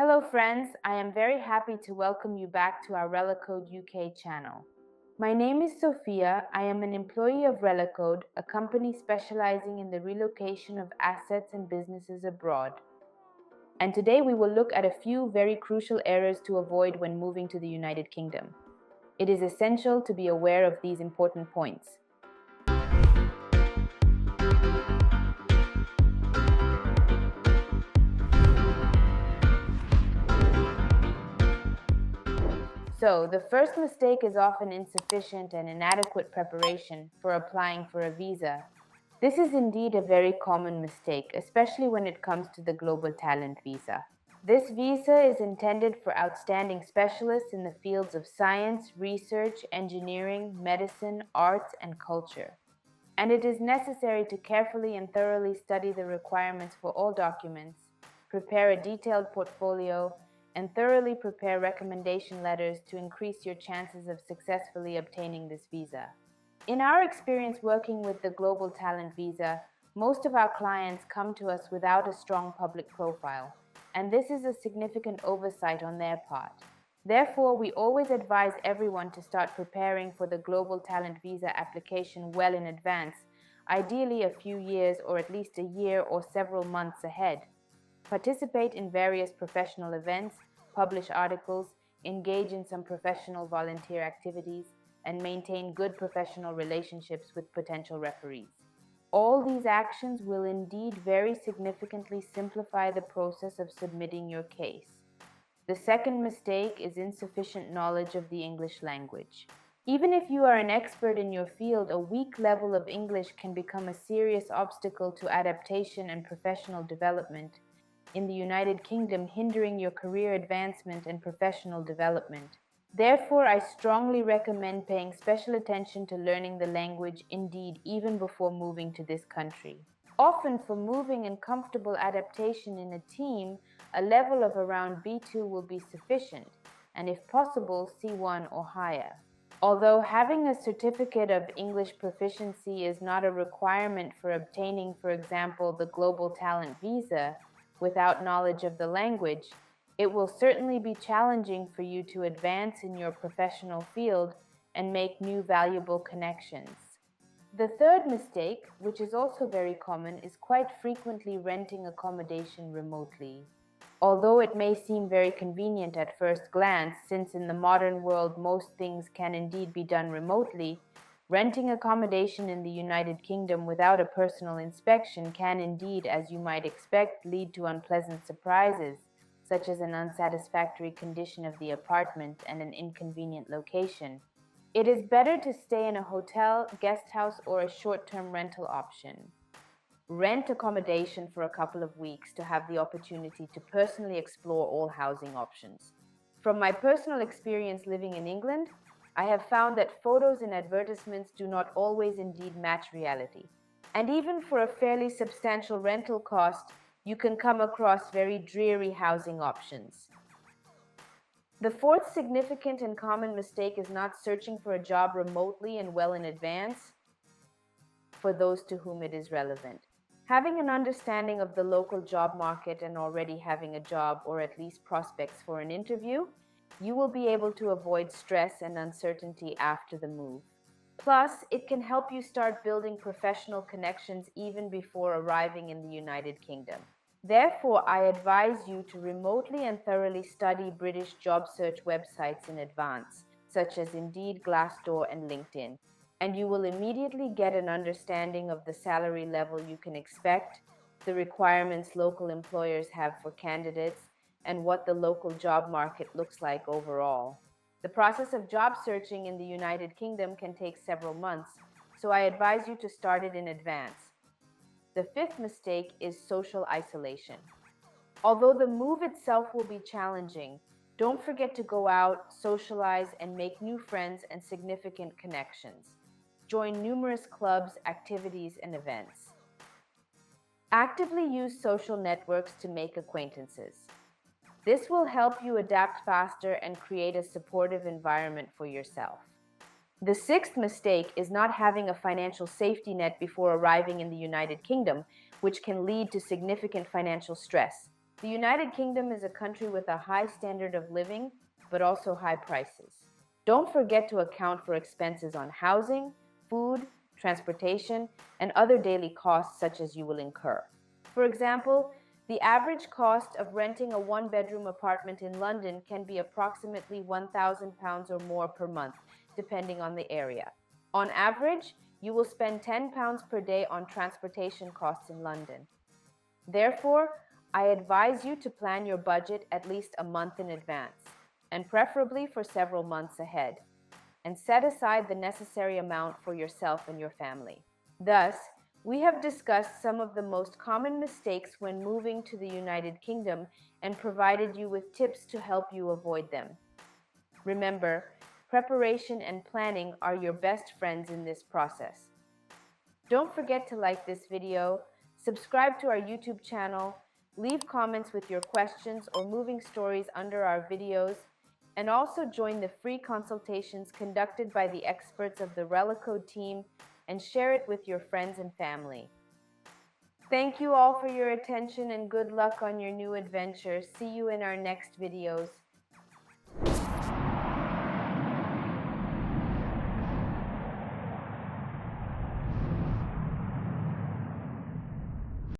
Hello friends, I am very happy to welcome you back to our Relocode UK channel. My name is Sophia. I am an employee of Relocode, a company specializing in the relocation of assets and businesses abroad. And today we will look at a few very crucial errors to avoid when moving to the United Kingdom. It is essential to be aware of these important points. So, the first mistake is often insufficient and inadequate preparation for applying for a visa. This is indeed a very common mistake, especially when it comes to the Global Talent Visa. This visa is intended for outstanding specialists in the fields of science, research, engineering, medicine, arts, and culture. And it is necessary to carefully and thoroughly study the requirements for all documents, prepare a detailed portfolio, and thoroughly prepare recommendation letters to increase your chances of successfully obtaining this visa. In our experience working with the Global Talent Visa, most of our clients come to us without a strong public profile, and this is a significant oversight on their part. Therefore, we always advise everyone to start preparing for the Global Talent Visa application well in advance, ideally a few years or at least a year or several months ahead. Participate in various professional events, publish articles, engage in some professional volunteer activities, and maintain good professional relationships with potential referees. All these actions will indeed very significantly simplify the process of submitting your case. The second mistake is insufficient knowledge of the English language. Even if you are an expert in your field, a weak level of English can become a serious obstacle to adaptation and professional development in the United Kingdom, hindering your career advancement and professional development. Therefore, I strongly recommend paying special attention to learning the language, indeed, even before moving to this country. Often, for moving and comfortable adaptation in a team, a level of around B2 will be sufficient, and if possible, C1 or higher. Although having a certificate of English proficiency is not a requirement for obtaining, for example, the Global Talent Visa, without knowledge of the language, it will certainly be challenging for you to advance in your professional field and make new valuable connections. The third mistake, which is also very common, is quite frequently renting accommodation remotely. Although it may seem very convenient at first glance, since in the modern world most things can indeed be done remotely, renting accommodation in the United Kingdom without a personal inspection can indeed, as you might expect, lead to unpleasant surprises, such as an unsatisfactory condition of the apartment and an inconvenient location. It is better to stay in a hotel, guest house, or a short-term rental option. Rent accommodation for a couple of weeks to have the opportunity to personally explore all housing options. From my personal experience living in England, I have found that photos and advertisements do not always indeed match reality. And even for a fairly substantial rental cost, you can come across very dreary housing options. The fourth significant and common mistake is not searching for a job remotely and well in advance for those to whom it is relevant. Having an understanding of the local job market and already having a job or at least prospects for an interview, you will be able to avoid stress and uncertainty after the move. Plus, it can help you start building professional connections even before arriving in the United Kingdom. Therefore, I advise you to remotely and thoroughly study British job search websites in advance, such as Indeed, Glassdoor, and LinkedIn, and you will immediately get an understanding of the salary level you can expect, the requirements local employers have for candidates, and what the local job market looks like overall. The process of job searching in the United Kingdom can take several months, so I advise you to start it in advance. The fifth mistake is social isolation. Although the move itself will be challenging, don't forget to go out, socialize, and make new friends and significant connections. Join numerous clubs, activities, and events. Actively use social networks to make acquaintances. This will help you adapt faster and create a supportive environment for yourself. The sixth mistake is not having a financial safety net before arriving in the United Kingdom, which can lead to significant financial stress. The United Kingdom is a country with a high standard of living, but also high prices. Don't forget to account for expenses on housing, food, transportation, and other daily costs such as you will incur. For example, the average cost of renting a one-bedroom apartment in London can be approximately £1,000 or more per month, depending on the area. On average, you will spend £10 per day on transportation costs in London. Therefore, I advise you to plan your budget at least a month in advance, and preferably for several months ahead, and set aside the necessary amount for yourself and your family. Thus, we have discussed some of the most common mistakes when moving to the United Kingdom and provided you with tips to help you avoid them. Remember, preparation and planning are your best friends in this process. Don't forget to like this video, subscribe to our YouTube channel, leave comments with your questions or moving stories under our videos, and also join the free consultations conducted by the experts of the Relico team and share it with your friends and family. Thank you all for your attention and good luck on your new adventure. See you in our next videos.